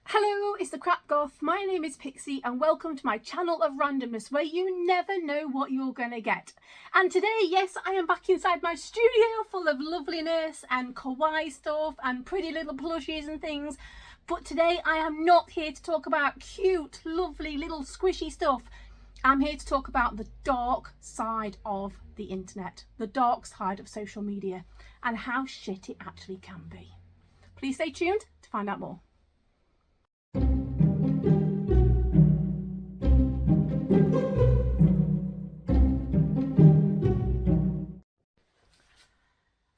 Hello, it's the Crap Goth. My name is Pixie and welcome to my channel of randomness where you never know what you're gonna get. And today, yes, I am back inside my studio full of loveliness and kawaii stuff and pretty little plushies and things. But today I am not here to talk about cute, lovely little squishy stuff. I'm here to talk about the dark side of the internet, the dark side of social media and how shit it actually can be. Please stay tuned to find out more.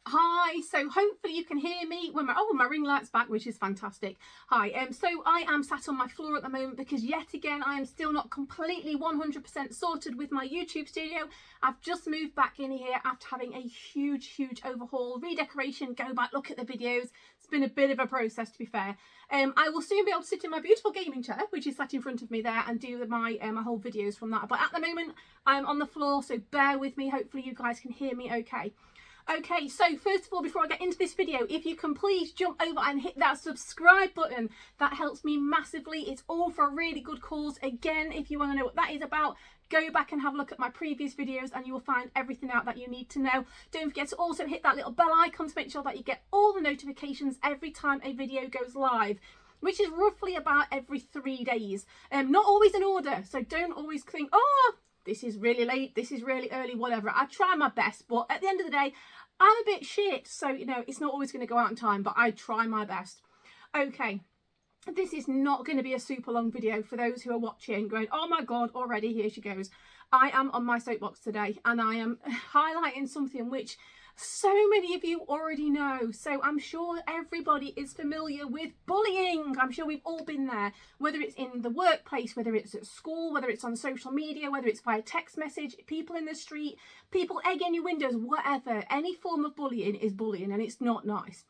Hi, so hopefully you can hear me when my ring light's back, which is fantastic. Hi, so I am sat on my floor at the moment because yet again I am still not completely 100% sorted with my YouTube studio. I've just moved back in here after having a huge overhaul, redecoration, go back, look at the videos. It's been a bit of a process, to be fair. I will soon be able to sit in my beautiful gaming chair, which is sat in front of me there, and do my whole videos from that. But at the moment I'm on the floor, so bear with me. Hopefully you guys can hear me okay. Okay, so first of all, before I get into this video, if you can please jump over and hit that subscribe button. That helps me massively. It's all for a really good cause. Again, if you want to know what that is about, go back and have a look at my previous videos and you will find everything out that you need to know. Don't forget to also hit that little bell icon to make sure that you get all the notifications every time a video goes live, which is roughly about every 3 days. Not always in order, so don't always think, oh, this is really late, this is really early, whatever. I try my best, but at the end of the day, I'm a bit shit. So, you know, it's not always going to go out in time, but I try my best. Okay, this is not going to be a super long video for those who are watching going, oh my God, already, here she goes. I am on my soapbox today and I am highlighting something which so many of you already know. So I'm sure everybody is familiar with bullying. I'm sure we've all been there, whether it's in the workplace, whether it's at school, whether it's on social media, whether it's via text message, people in the street, people egging your windows, whatever. Any form of bullying is bullying and it's not nice.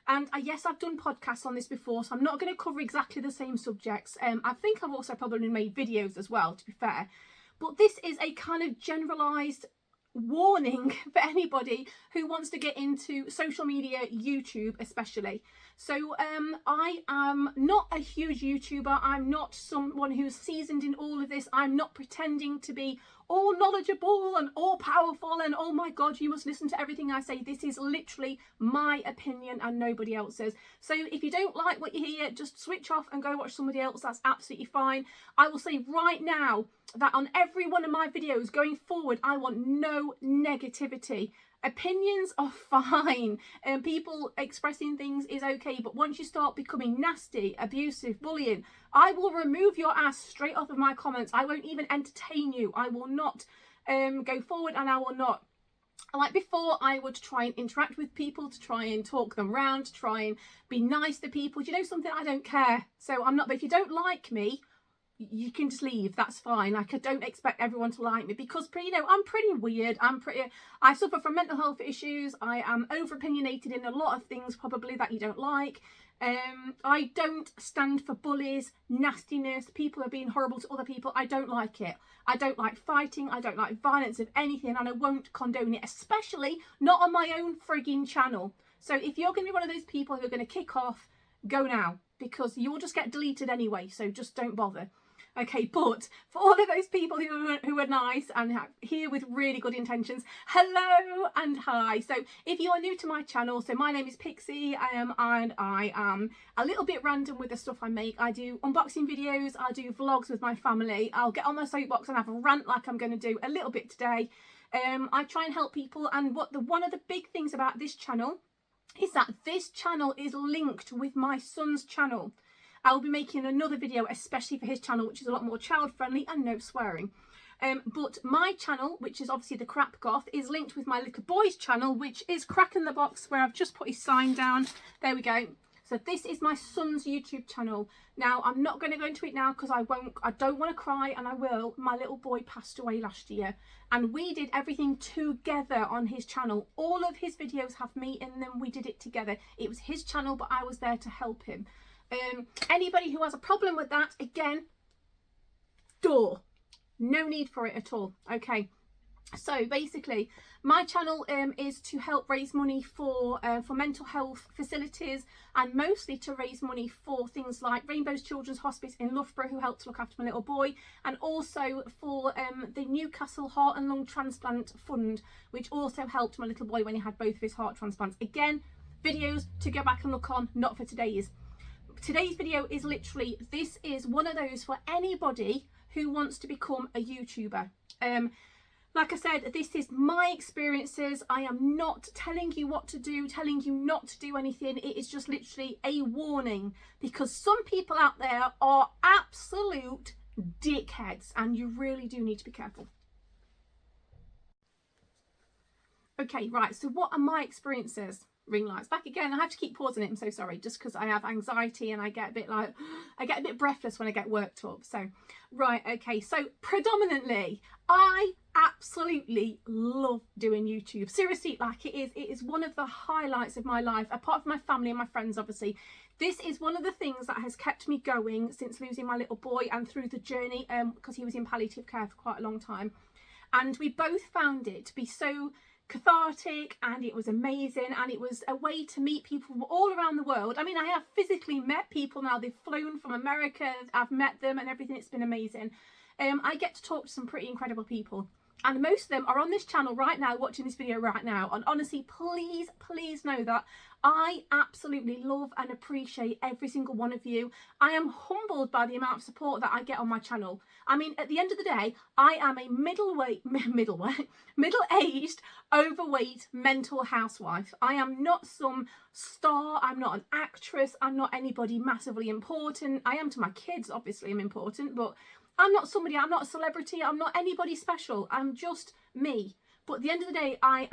And yes, I've done podcasts on this before, so I'm not going to cover exactly the same subjects. I think I've also probably made videos as well, to be fair. But this is a kind of generalised warning for anybody who wants to get into social media, YouTube especially. So I am not a huge YouTuber. I'm not someone who's seasoned in all of this. I'm not pretending to be all knowledgeable and all powerful and oh my God, you must listen to everything I say. This is literally my opinion and nobody else's. So if you don't like what you hear, just switch off and go watch somebody else. That's absolutely fine. I will say right now that on every one of my videos going forward, I want no negativity. Opinions are fine and people expressing things is okay, but once you start becoming nasty, abusive, bullying, I will remove your ass straight off of my comments. I won't even entertain you. I will not go forward and I will not. Like before, I would try and interact with people, to try and talk them round, to try and be nice to people. Do you know something? I don't care. So I'm not, but if you don't like me, you can just leave. That's fine. Like, I don't expect everyone to like me because, you know, I'm pretty weird. I suffer from mental health issues. I am over opinionated in a lot of things probably that you don't like. I don't stand for bullies, nastiness, people are being horrible to other people. I don't like it. I don't like fighting. I don't like violence of anything, and I won't condone it, especially not on my own frigging channel. So if you're going to be one of those people who are going to kick off, go now, because you'll just get deleted anyway. So just don't bother. Okay, but for all of those people who are nice and here with really good intentions, hello and hi. So if you are new to my channel, so my name is Pixie, and I am a little bit random with the stuff I make. I do unboxing videos, I do vlogs with my family. I'll get on my soapbox and have a rant like I'm going to do a little bit today. I try and help people, and one of the big things about this channel is that this channel is linked with my son's channel. I'll be making another video especially for his channel, which is a lot more child friendly and no swearing. But my channel, which is obviously the Crap Goth, is linked with my little boy's channel, which is Crack in the Box, where I've just put his sign down. There we go. So this is my son's YouTube channel. Now, I'm not going to go into it now because I don't want to cry, and I will. My little boy passed away last year and we did everything together on his channel. All of his videos have me in them. We did it together. It was his channel, but I was there to help him. Anybody who has a problem with that, again, no need for it at all. Okay, So basically, my channel is to help raise money for mental health facilities, and mostly to raise money for things like Rainbow's Children's Hospice in Loughborough, who helped to look after my little boy, and also for the Newcastle Heart and Lung Transplant Fund, which also helped my little boy when he had both of his heart transplants. Again, videos to go back and look on, not for today's. Today's video is literally, this is one of those for anybody who wants to become a YouTuber. Like I said, this is my experiences. I am not telling you what to do, telling you not to do anything. It is just literally a warning, because some people out there are absolute dickheads and you really do need to be careful. Okay, right, so what are my experiences? Ring lights back again. I have to keep pausing it, I'm so sorry, just because I have anxiety and I get a bit breathless when I get worked up. So right, okay, so predominantly I absolutely love doing YouTube. Seriously, like it is one of the highlights of my life, apart from my family and my friends, obviously. This is one of the things that has kept me going since losing my little boy and through the journey, because he was in palliative care for quite a long time, and we both found it to be so cathartic, and it was amazing, and it was a way to meet people from all around the world. I mean, I have physically met people now. They've flown from America, I've met them and everything. It's been amazing. I get to talk to some pretty incredible people, and most of them are on this channel right now, watching this video right now. And honestly, please know that I absolutely love and appreciate every single one of you. I am humbled by the amount of support that I get on my channel. I mean, at the end of the day, I am a middle-aged, overweight mental housewife. I am not some star. I'm not an actress. I'm not anybody massively important. I am to my kids, obviously I'm important, but I'm not somebody, I'm not a celebrity, I'm not anybody special. I'm just me. But at the end of the day, I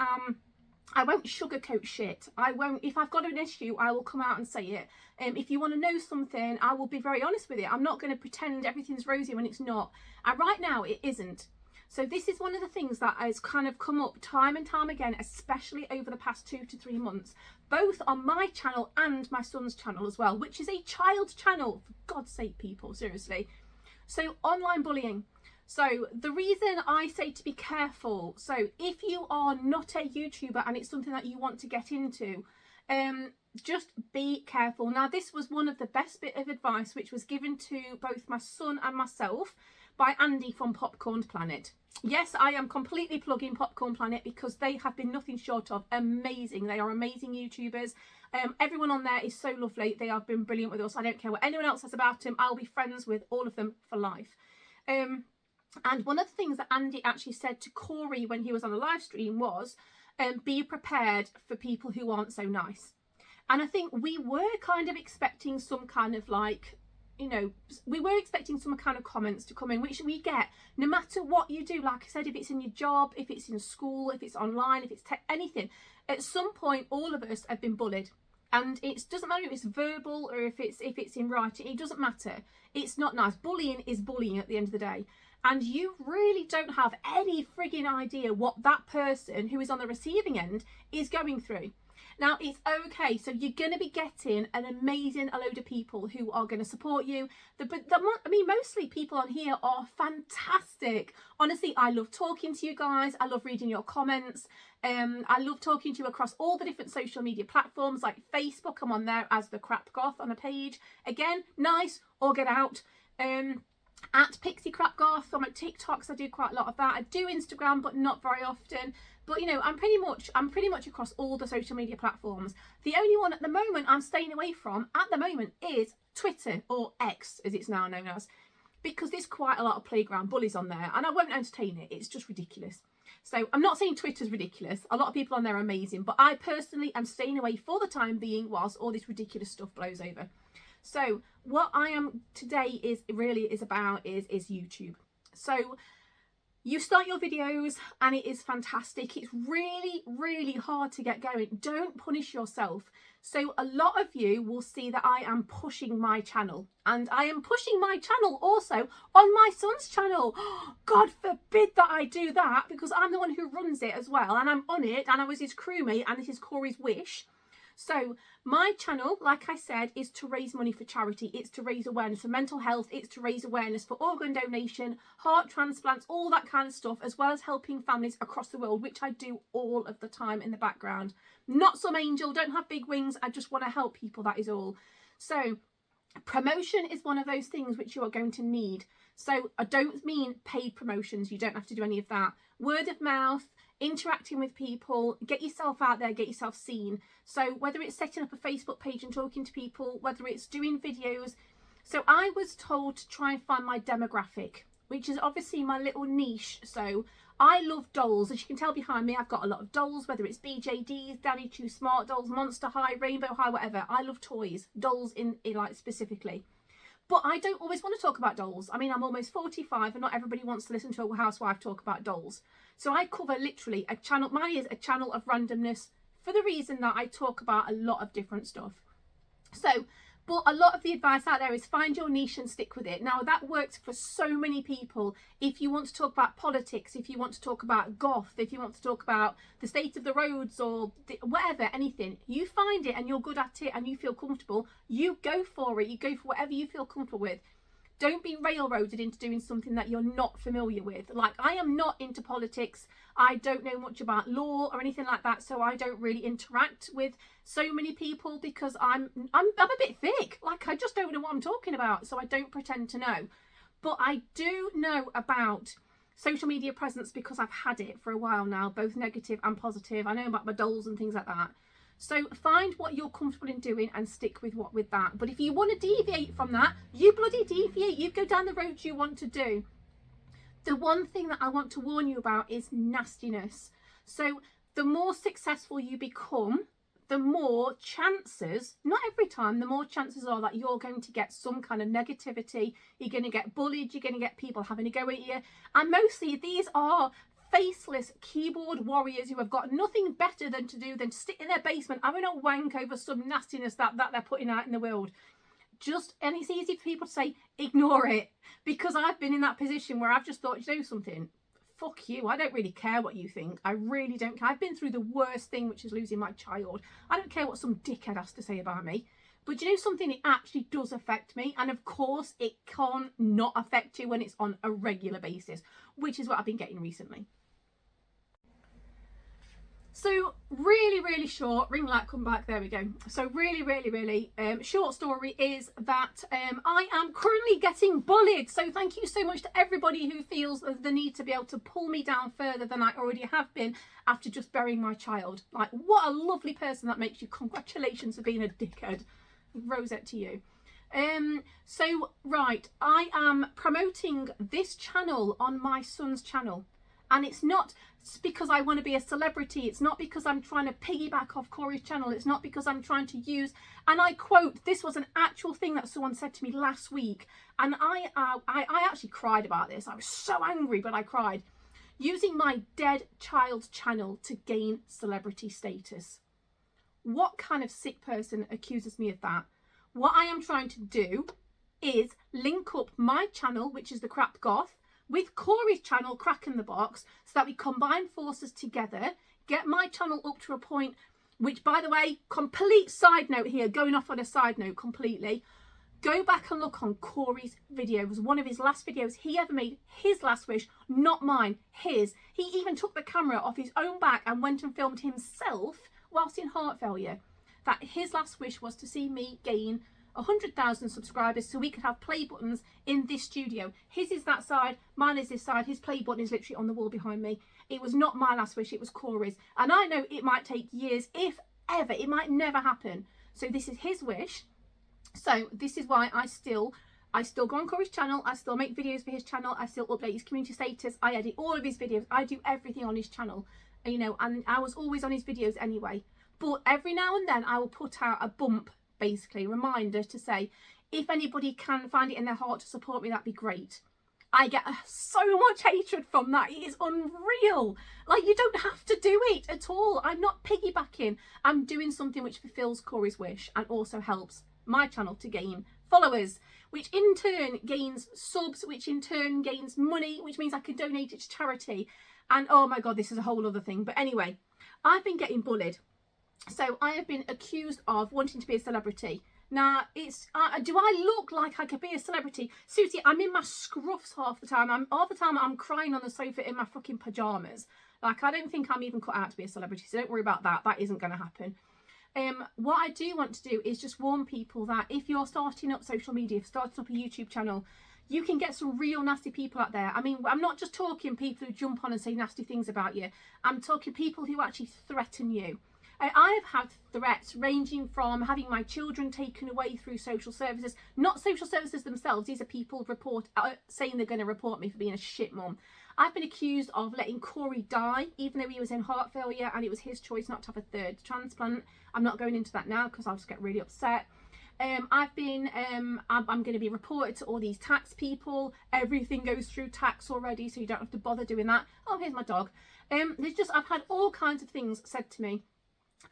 won't sugarcoat shit. I won't, if I've got an issue, I will come out and say it. If you want to know something, I will be very honest with it. I'm not going to pretend everything's rosy when it's not. And right now, it isn't. So this is one of the things that has kind of come up time and time again, especially over the past 2 to 3 months, both on my channel and my son's channel as well, which is a child's channel. For God's sake, people, seriously. So online bullying. So the reason I say to be careful, so if you are not a YouTuber and it's something that you want to get into, just be careful. Now, this was one of the best bit of advice which was given to both my son and myself by Andy from Popcorn Planet. Yes, I am completely plugging Popcorn Planet because they have been nothing short of amazing. They are amazing YouTubers. Everyone on there is so lovely. They have been brilliant with us. I don't care what anyone else says about them. I'll be friends with all of them for life. And one of the things that Andy actually said to KORI when he was on the live stream was, be prepared for people who aren't so nice. And I think we were kind of expecting some kind of like, you know, we were expecting some kind of comments to come in, which we get no matter what you do. Like I said, if it's in your job, if it's in school, if it's online, if it's anything, at some point all of us have been bullied. And it doesn't matter if it's verbal or if it's in writing, it doesn't matter. It's not nice. Bullying is bullying at the end of the day. And you really don't have any frigging idea what that person who is on the receiving end is going through. Now, it's okay. So you're going to be getting a load of people who are going to support you. I mean, mostly people on here are fantastic. Honestly, I love talking to you guys. I love reading your comments. I love talking to you across all the different social media platforms like Facebook. I'm on there as the Crap Goth on a page. Again, nice or get out. At Pixie Crap Goth. I'm at TikToks. I do quite a lot of that. I do Instagram, but not very often. But you know, I'm pretty much across all the social media platforms. The only one at the moment I'm staying away from at the moment is Twitter, or X as it's now known as, because there's quite a lot of playground bullies on there and I won't entertain it. It's just ridiculous. So I'm not saying Twitter's ridiculous. A lot of people on there are amazing, but I personally am staying away for the time being whilst all this ridiculous stuff blows over. So what I am today is about is YouTube. So you start your videos and it is fantastic. It's really hard to get going. Don't punish yourself. So a lot of you will see that I am pushing my channel, and I am pushing my channel also on my son's channel. God forbid that I do that, because I'm the one who runs it as well, and I'm on it, and I was his crewmate, and this is KORI's wish. So my channel, like I said, is to raise money for charity. It's to raise awareness for mental health. It's to raise awareness for organ donation, heart transplants, all that kind of stuff, as well as helping families across the world, which I do all of the time in the background. Not some angel, don't have big wings. I just want to help people, that is all. So promotion is one of those things which you are going to need. So I don't mean paid promotions. You don't have to do any of that. Word of mouth, interacting with people, get yourself out there, get yourself seen. So whether it's setting up a Facebook page and talking to people, whether it's doing videos. So I was told to try and find my demographic, which is obviously my little niche. So I love dolls. As you can tell behind me, I've got a lot of dolls, whether it's BJDs, Danny Chew Smart Dolls, Monster High, Rainbow High, whatever. I love toys, dolls in like specifically. But I don't always want to talk about dolls. I mean, I'm almost 45 and not everybody wants to listen to a housewife talk about dolls. So I cover literally a channel. Mine is a channel of randomness for the reason that I talk about a lot of different stuff. So, but a lot of the advice out there is find your niche and stick with it. Now that works for so many people. If you want to talk about politics, if you want to talk about goth, if you want to talk about the state of the roads or whatever, anything, you find it and you're good at it and you feel comfortable, you go for it. You go for whatever you feel comfortable with. Don't be railroaded into doing something that you're not familiar with. Like, I am not into politics. I don't know much about law or anything like that. So I don't really interact with so many people because I'm a bit thick. Like, I just don't know what I'm talking about. So I don't pretend to know. But I do know about social media presence because I've had it for a while now, both negative and positive. I know about my dolls and things like that. So find what you're comfortable in doing and stick with that. But if you want to deviate from that, you bloody deviate. You go down the road you want to do. The one thing that I want to warn you about is nastiness. So the more successful you become, the more chances, not every time, the more chances are that you're going to get some kind of negativity. You're going to get bullied. You're going to get people having a go at you. And mostly these are faceless keyboard warriors who have got nothing better than to do than to sit in their basement having a wank over some nastiness that they're putting out in the world. And it's easy for people to say, ignore it, because I've been in that position where I've just thought, you know something, fuck you, I don't really care what you think. I really don't care. I've been through the worst thing, which is losing my child. I don't care what some dickhead has to say about me. But you know something, it actually does affect me. And of course it can't not affect you when it's on a regular basis, which is what I've been getting recently. So really short, ring light, come back, there we go. So really short story is that I am currently getting bullied. So thank you so much to everybody who feels the need to be able to pull me down further than I already have been after just burying my child. Like, what a lovely person that makes you. Congratulations for being a dickhead. Rosette to you. So right, I am promoting this channel on my son's channel. And it's not because I want to be a celebrity. It's not because I'm trying to piggyback off KORI's channel. It's not because I'm trying to use, and I quote, this was an actual thing that someone said to me last week. And I actually cried about this. I was so angry, but I cried. Using my dead child's channel to gain celebrity status. What kind of sick person accuses me of that? What I am trying to do is link up my channel, which is the Crap Goth, with KORI's channel, Crack in the Box, so that we combine forces together, get my channel up to a point, which, by the way, complete side note here, going off on a side note completely, go back and look on KORI's videos. One of his last videos he ever made, his last wish, not mine, his. He even took the camera off his own back and went and filmed himself whilst in heart failure. That his last wish was to see me gain 100,000 subscribers so we could have play buttons in this studio. His is that side, mine is this side. His play button is literally on the wall behind me. It was not my last wish, it was KORI's. And I know it might take years, if ever, it might never happen. So this is his wish. So this is why I still go on KORI's channel. I still make videos for his channel. I still update his community status. I edit all of his videos. I do everything on his channel, you know, and I was always on his videos anyway. But every now and then I will put out a bump, basically, reminder to say, if anybody can find it in their heart to support me, that'd be great. I get so much hatred from that. It is unreal. Like, you don't have to do it at all. I'm not piggybacking. I'm doing something which fulfills KORI's wish and also helps my channel to gain followers, which in turn gains subs, which in turn gains money, which means I can donate it to charity. And oh my God, this is a whole other thing. But anyway, I've been getting bullied. So I have been accused of wanting to be a celebrity. Now, it's do I look like I could be a celebrity? Susie, I'm in my scruffs half the time. Half the time I'm crying on the sofa in my fucking pajamas. Like, I don't think I'm even cut out to be a celebrity, so don't worry about that. That isn't going to happen. What I do want to do is just warn people that if you're starting up social media, starting up a YouTube channel, you can get some real nasty people out there. I mean, I'm not just talking people who jump on and say nasty things about you. I'm talking people who actually threaten you. I have had threats ranging from having my children taken away through social services, not social services themselves. These are people saying they're going to report me for being a shit mum. I've been accused of letting KORI die, even though he was in heart failure and it was his choice not to have a third transplant. I'm not going into that now because I'll just get really upset. I'm going to be reported to all these tax people. Everything goes through tax already, so you don't have to bother doing that. Oh, here's my dog. I've had all kinds of things said to me.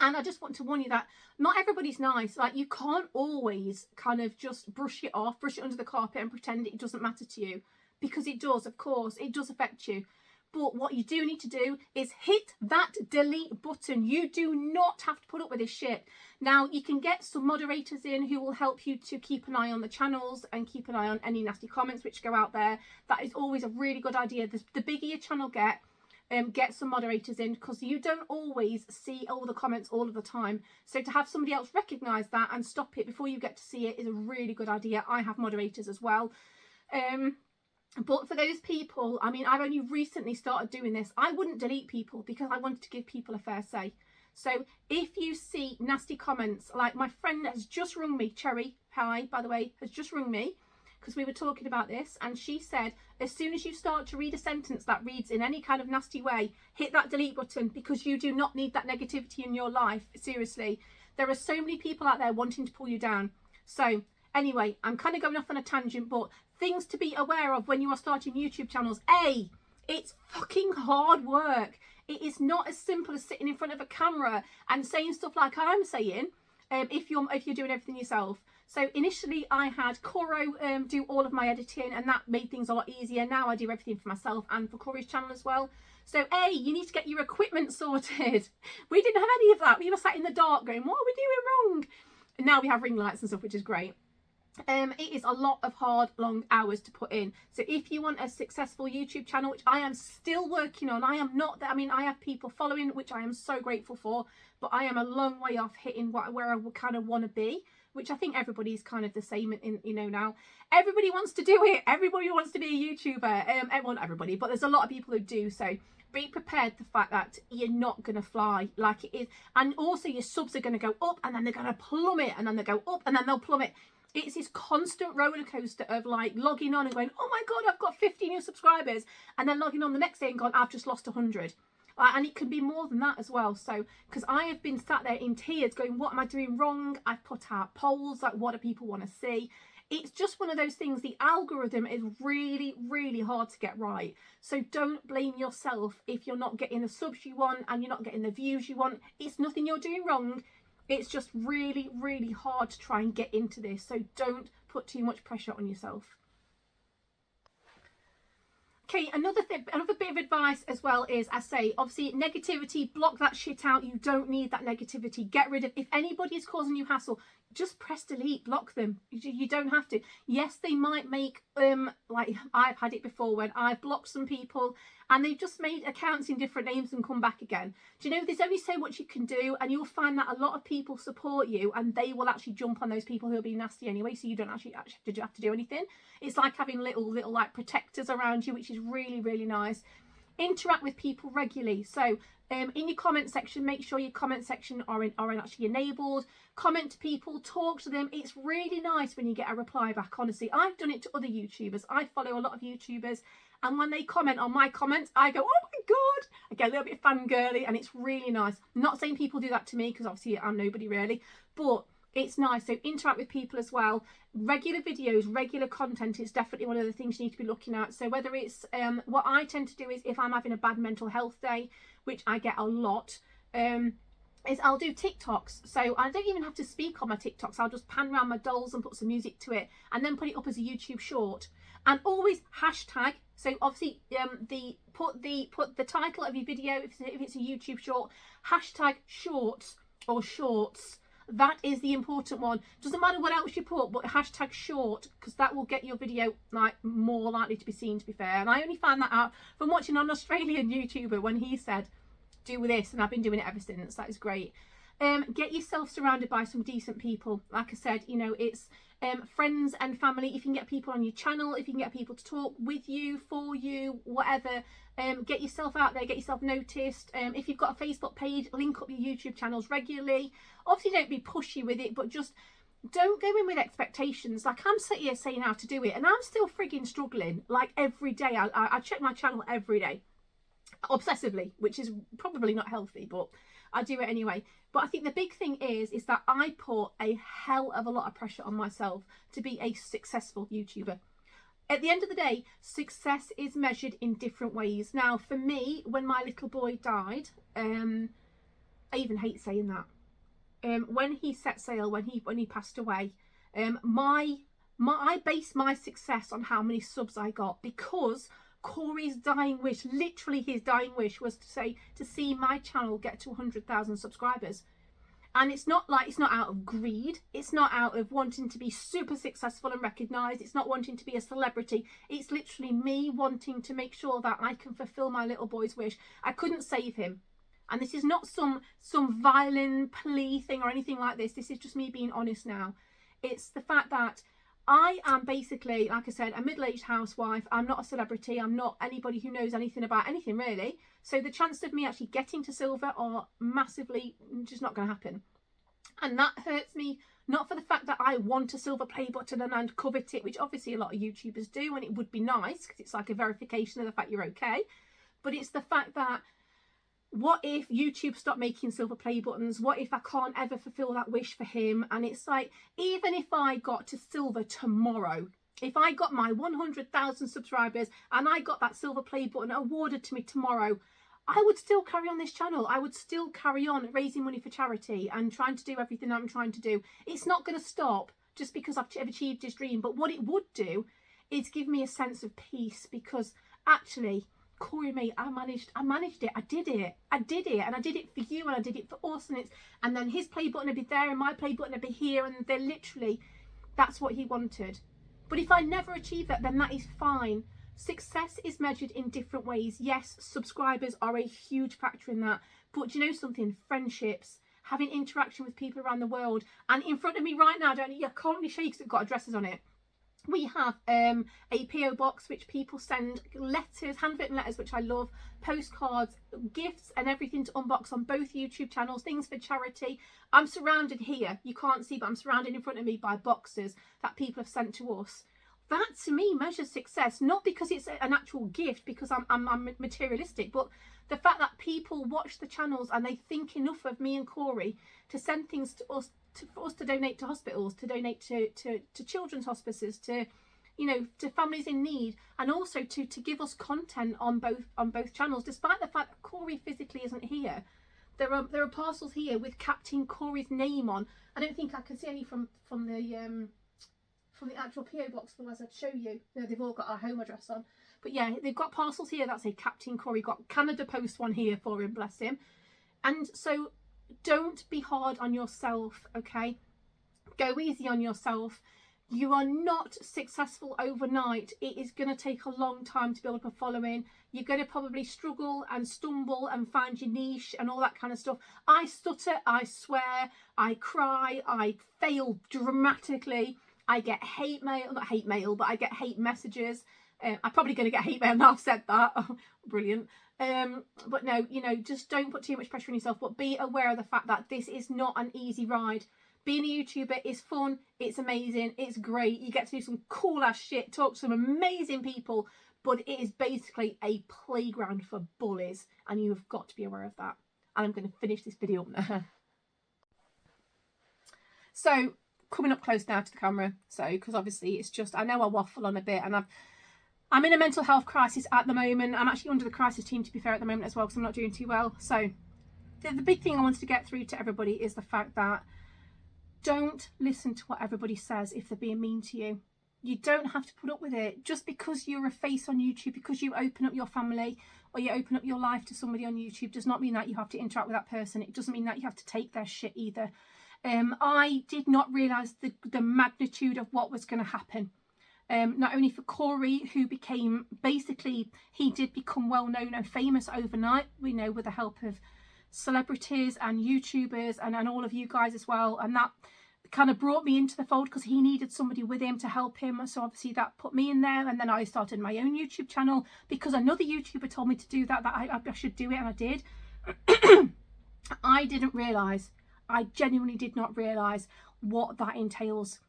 And I just want to warn you that not everybody's nice. Like, you can't always kind of just brush it off, brush it under the carpet and pretend it doesn't matter to you. Because it does, of course, it does affect you. But what you do need to do is hit that delete button. You do not have to put up with this shit. Now, you can get some moderators in who will help you to keep an eye on the channels and keep an eye on any nasty comments which go out there. That is always a really good idea. The bigger your channel get some moderators in, because you don't always see all the comments all of the time. So to have somebody else recognise that and stop it before you get to see it is a really good idea. I have moderators as well. But for those people, I mean, I've only recently started doing this. I wouldn't delete people because I wanted to give people a fair say. So if you see nasty comments, like my friend has just rung me, Cherry, hi, by the way, has just rung me, because we were talking about this, and she said, as soon as you start to read a sentence that reads in any kind of nasty way, hit that delete button, because you do not need that negativity in your life. Seriously, there are so many people out there wanting to pull you down. So anyway, I'm kind of going off on a tangent, but things to be aware of when you are starting YouTube channels. A, it's fucking hard work. It is not as simple as sitting in front of a camera and saying stuff like I'm saying, if you're doing everything yourself. So initially I had Koro do all of my editing, and that made things a lot easier. Now I do everything for myself and for Kori's channel as well. So A, you need to get your equipment sorted. We didn't have any of that. We were sat in the dark going, what are we doing wrong? And now we have ring lights and stuff, which is great. It is a lot of hard, long hours to put in. So if you want a successful YouTube channel, which I am still working on, I am not, I mean, I have people following, which I am so grateful for, but I am a long way off hitting where I kind of want to be, which I think everybody's kind of the same in, you know, now. Everybody wants to do it. Everybody wants to be a YouTuber. Well, not everybody, but there's a lot of people who do. So be prepared for the fact that you're not going to fly like it is. And also your subs are going to go up, and then they're going to plummet, and then they go up, and then they'll plummet. It's this constant roller coaster of like logging on and going, oh my God, I've got 50 new subscribers. And then logging on the next day and going, I've just lost 100. And it can be more than that as well. So, because I have been sat there in tears going, what am I doing wrong? I've put out polls, like, what do people want to see? It's just one of those things. The algorithm is really, really hard to get right. So don't blame yourself if you're not getting the subs you want and you're not getting the views you want. It's nothing you're doing wrong. It's just really, really hard to try and get into this. So don't put too much pressure on yourself. Okay, another bit of advice as well is, I say, obviously negativity, block that shit out. You don't need that negativity. Get rid of, if anybody is causing you hassle, just press delete, block them. You don't have to. Yes, they might make, like I've had it before when I've blocked some people and they've just made accounts in different names and come back again. Do you know, there's only so much you can do, and you'll find that a lot of people support you and they will actually jump on those people who will be nasty anyway, so you don't actually have to do anything. It's like having little like protectors around you, which is really, really nice. Interact with people regularly. So in your comment section, make sure your comment section are actually enabled. Comment to people, talk to them. It's really nice when you get a reply back, honestly. I've done it to other YouTubers. I follow a lot of YouTubers, and when they comment on my comments, I go, oh my God, I get a little bit fangirly, and it's really nice. I'm not saying people do that to me, because obviously I'm nobody really, but it's nice. So interact with people as well. Regular videos, regular content is definitely one of the things you need to be looking at. So whether it's what I tend to do is, if I'm having a bad mental health day, which I get a lot, is I'll do TikToks. So I don't even have to speak on my TikToks. I'll just pan around my dolls and put some music to it, and then put it up as a YouTube short. And always hashtag. So obviously put the title of your video, if it's a YouTube short, hashtag shorts or shorts. That is the important one. Doesn't matter what else you put, but hashtag short, because that will get your video like more likely to be seen, to be fair. And I only found that out from watching an Australian YouTuber when he said, do this, and I've been doing it ever since. That is great. Get yourself surrounded by some decent people. Like I said, you know, it's friends and family. If you can get people on your channel, if you can get people to talk with you, for you, whatever, get yourself out there, get yourself noticed. If you've got a Facebook page, link up your YouTube channels regularly. Obviously don't be pushy with it, but just don't go in with expectations. Like, I'm sitting here saying how to do it, and I'm still frigging struggling. Like, every day I check my channel every day, obsessively, which is probably not healthy, but I do it anyway. But I think the big thing is that I put a hell of a lot of pressure on myself to be a successful YouTuber. At the end of the day, success is measured in different ways. Now, for me, when my little boy died, I even hate saying that. When he set sail, when he passed away, I based my success on how many subs I got, because KORI's dying wish, literally his dying wish, was to see my channel get to 100,000 subscribers. And it's not out of greed, it's not out of wanting to be super successful and recognised, it's not wanting to be a celebrity, it's literally me wanting to make sure that I can fulfil my little boy's wish. I couldn't save him, and this is not some violent plea thing or anything like this. This is just me being honest now. It's the fact that I am basically, like I said, a middle-aged housewife. I'm not a celebrity. I'm not anybody who knows anything about anything, really. So the chances of me actually getting to silver are massively just not going to happen. And that hurts me, not for the fact that I want a silver play button and covet it, which obviously a lot of YouTubers do, and it would be nice because it's like a verification of the fact you're okay. But it's the fact that, what if YouTube stopped making silver play buttons? What if I can't ever fulfill that wish for him? And it's like, even if I got to silver tomorrow, if I got my 100,000 subscribers and I got that silver play button awarded to me tomorrow, I would still carry on this channel. I would still carry on raising money for charity and trying to do everything I'm trying to do. It's not going to stop just because I've achieved this dream. But what it would do is give me a sense of peace, because actually, KORI, mate, I managed it. I did it, and I did it for you, and I did it for us, and then his play button would be there and my play button would be here, and they're literally, that's what he wanted. But if I never achieve that, then that is fine. Success is measured in different ways. Yes, subscribers are a huge factor in that, but do you know something? Friendships, having interaction with people around the world. And in front of me right now, I can't really show you because it's got addresses on it. We have a PO box which people send letters, handwritten letters, which I love, postcards, gifts and everything to unbox on both YouTube channels, things for charity. I'm surrounded here, you can't see, but I'm surrounded in front of me by boxes that people have sent to us. That to me measures success, not because it's an actual gift, because I'm materialistic, but the fact that people watch the channels and they think enough of me and KORI to send things to us, for us to donate to hospitals, to donate to children's hospices, to, you know, to families in need, and also to give us content on both channels. Despite the fact that KORI physically isn't here, there are parcels here with Captain KORI's name on. I don't think I can see any from the actual PO box, otherwise I'd show you. They've all got our home address on. But yeah, they've got parcels here that say Captain KORI. Got Canada Post one here for him, bless him. And so don't be hard on yourself, okay? Go easy on yourself. You are not successful overnight. It is going to take a long time to build up a following. You're going to probably struggle and stumble and find your niche and all that kind of stuff. I stutter, I swear, I cry, I fail dramatically. I get hate mail, not hate mail, but I get hate messages. I'm probably going to get hate mail now I've said that. Brilliant. But no, you know, just don't put too much pressure on yourself, but be aware of the fact that this is not an easy ride. Being a YouTuber is fun, it's amazing, it's great. You get to do some cool ass shit, talk to some amazing people, but it is basically a playground for bullies, and you have got to be aware of that. And I'm going to finish this video up now. So, coming up close now to the camera, so, because obviously it's just, I know I waffle on a bit, and I'm in a mental health crisis at the moment. I'm actually under the crisis team, to be fair, at the moment as well, because I'm not doing too well. So the big thing I wanted to get through to everybody is the fact that don't listen to what everybody says if they're being mean to you. You don't have to put up with it. Just because you're a face on YouTube, because you open up your family or you open up your life to somebody on YouTube, does not mean that you have to interact with that person. It doesn't mean that you have to take their shit either. I did not realise the magnitude of what was going to happen. Not only for KORI, who became, basically, he did become well known and famous overnight, we know, with the help of celebrities and YouTubers and all of you guys as well. And that kind of brought me into the fold because he needed somebody with him to help him. So obviously that put me in there. And then I started my own YouTube channel because another YouTuber told me to do that I should do it, and I did. I didn't realise, I genuinely did not realise what that entails.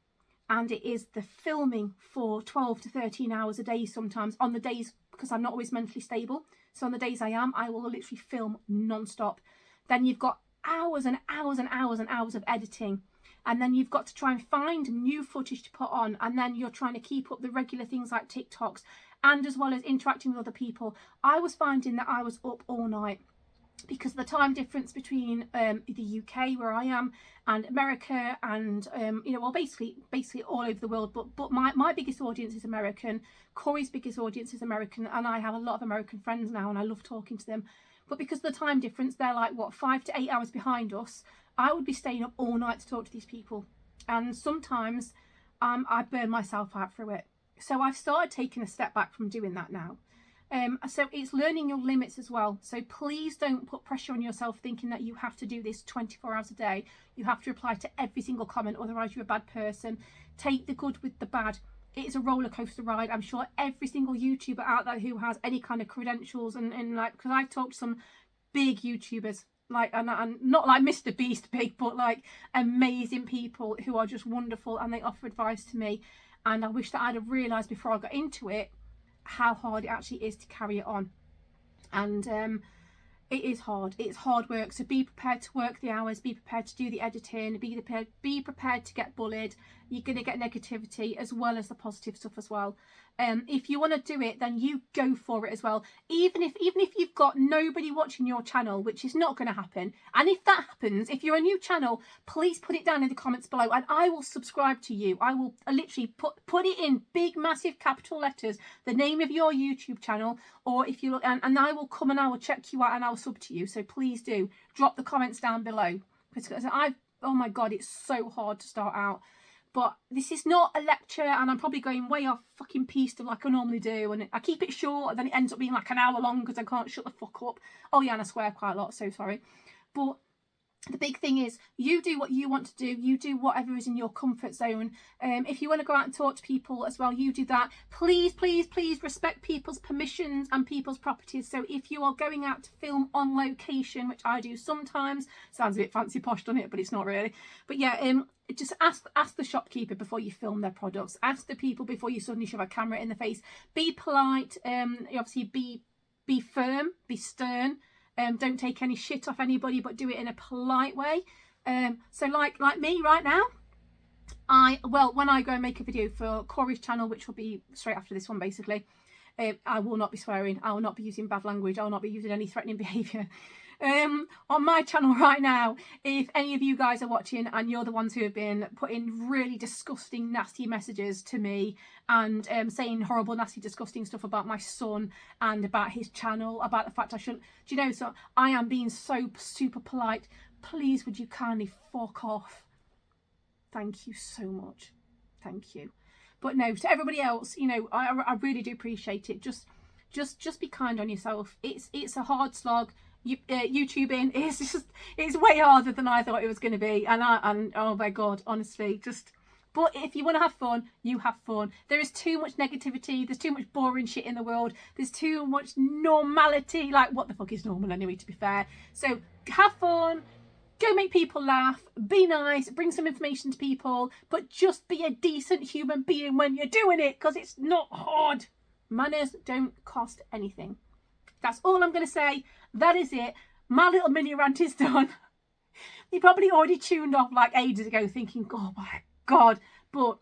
And it is the filming for 12 to 13 hours a day sometimes, on the days, because I'm not always mentally stable. So on the days I am, I will literally film non-stop. Then you've got hours and hours and hours and hours of editing. And then you've got to try and find new footage to put on. And then you're trying to keep up the regular things like TikToks, and as well as interacting with other people. I was finding that I was up all night because of the time difference between the UK, where I am, and America, and you know, well, basically all over the world. But my biggest audience is American. KORI's biggest audience is American, and I have a lot of American friends now, and I love talking to them. But because of the time difference, they're like, what, 5 to 8 hours behind us. I would be staying up all night to talk to these people, and sometimes I burn myself out through it. So I've started taking a step back from doing that now. So it's learning your limits as well. So please don't put pressure on yourself thinking that you have to do this 24 hours a day. You have to reply to every single comment, otherwise you're a bad person. Take the good with the bad. It is a roller coaster ride. I'm sure every single YouTuber out there who has any kind of credentials, and like, because I've talked to some big YouTubers, like, and not like Mr. Beast big, but like amazing people who are just wonderful, and they offer advice to me. And I wish that I'd have realised before I got into it how hard it actually is to carry it on. And it is hard. It's hard work. So be prepared to work the hours, be prepared to do the editing, be prepared to get bullied. You're going to get negativity as well as the positive stuff as well. If you want to do it, then you go for it as well. Even if you've got nobody watching your channel, which is not going to happen. And if that happens, if you're a new channel, please put it down in the comments below, and I will subscribe to you. I will literally put it in big, massive capital letters, the name of your YouTube channel, or if you look, and I will come and I will check you out and I will sub to you. So please do drop the comments down below, because oh my God, it's so hard to start out. But this is not a lecture, and I'm probably going way off fucking piece to like I normally do. And I keep it short, and then it ends up being like an hour long because I can't shut the fuck up. Oh yeah, and I swear quite a lot, so sorry. But the big thing is, you do what you want to do. You do whatever is in your comfort zone. If you want to go out and talk to people as well, you do that. Please, please, please respect people's permissions and people's properties. So if you are going out to film on location, which I do sometimes, sounds a bit fancy posh on it, but it's not really. But yeah, just ask the shopkeeper before you film their products. Ask the people before you suddenly shove a camera in the face. Be polite. Obviously, be firm. Be stern. Don't take any shit off anybody, but do it in a polite way. So like me right now, when I go and make a video for KORI's channel, which will be straight after this one basically, I will not be swearing, I will not be using bad language, I will not be using any threatening behaviour. On my channel right now, if any of you guys are watching and you're the ones who have been putting really disgusting, nasty messages to me and saying horrible, nasty, disgusting stuff about my son and about his channel, about the fact I shouldn't, do you know, so I am being so super polite. Please, would you kindly fuck off? Thank you so much. Thank you. But no, to everybody else, you know, I really do appreciate it. Just be kind on yourself. It's a hard slog. YouTubing it's way harder than I thought it was going to be, and oh my God, honestly, but if you want to have fun, you have fun. There is too much negativity, there's too much boring shit in the world, there's too much normality. Like, what the fuck is normal anyway, to be fair? So have fun, go make people laugh, be nice, bring some information to people, but just be a decent human being when you're doing it, because it's not hard. Manners don't cost anything. That's all I'm going to say. That is it. My little mini rant is done. You probably already tuned off like ages ago thinking, oh my God. But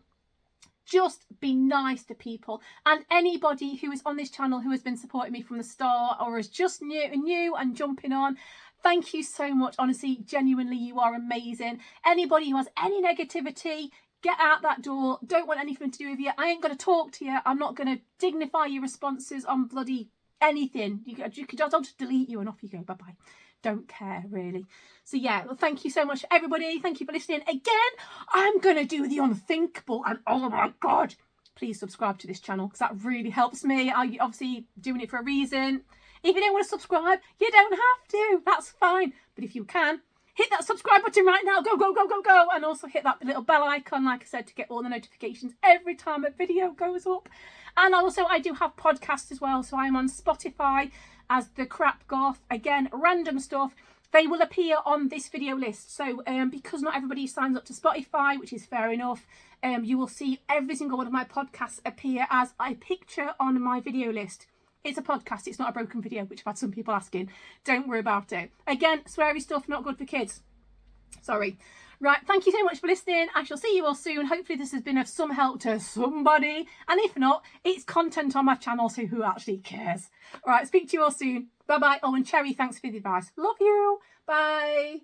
just be nice to people. And anybody who is on this channel who has been supporting me from the start or is just new and jumping on, thank you so much. Honestly, genuinely, you are amazing. Anybody who has any negativity, Get out that door. Don't want anything to do with you. I ain't going to talk to you. I'm not going to dignify your responses on bloody anything. You could just, I'll just delete you and off you go. Bye-bye. Don't care, really. So yeah, well, thank you so much, everybody. Thank you for listening. Again, I'm going to do the unthinkable, and oh my God, please subscribe to this channel because that really helps me. I'm obviously doing it for a reason. If you don't want to subscribe, you don't have to. That's fine. But if you can, hit that subscribe button right now. Go, go, go, go, go. And also hit that little bell icon, like I said, to get all the notifications every time a video goes up. And also, I do have podcasts as well. So I'm on Spotify as The Crap Goth. Again, random stuff. They will appear on this video list. So because not everybody signs up to Spotify, which is fair enough, you will see every single one of my podcasts appear as a picture on my video list. It's a podcast, it's not a broken video, which I've had some people asking. Don't worry about it. Again, sweary stuff, not good for kids. Sorry. Right, thank you so much for listening. I shall see you all soon. Hopefully this has been of some help to somebody. And if not, it's content on my channel, so who actually cares? All right, speak to you all soon. Bye-bye. Oh, and Cherry, thanks for the advice. Love you. Bye.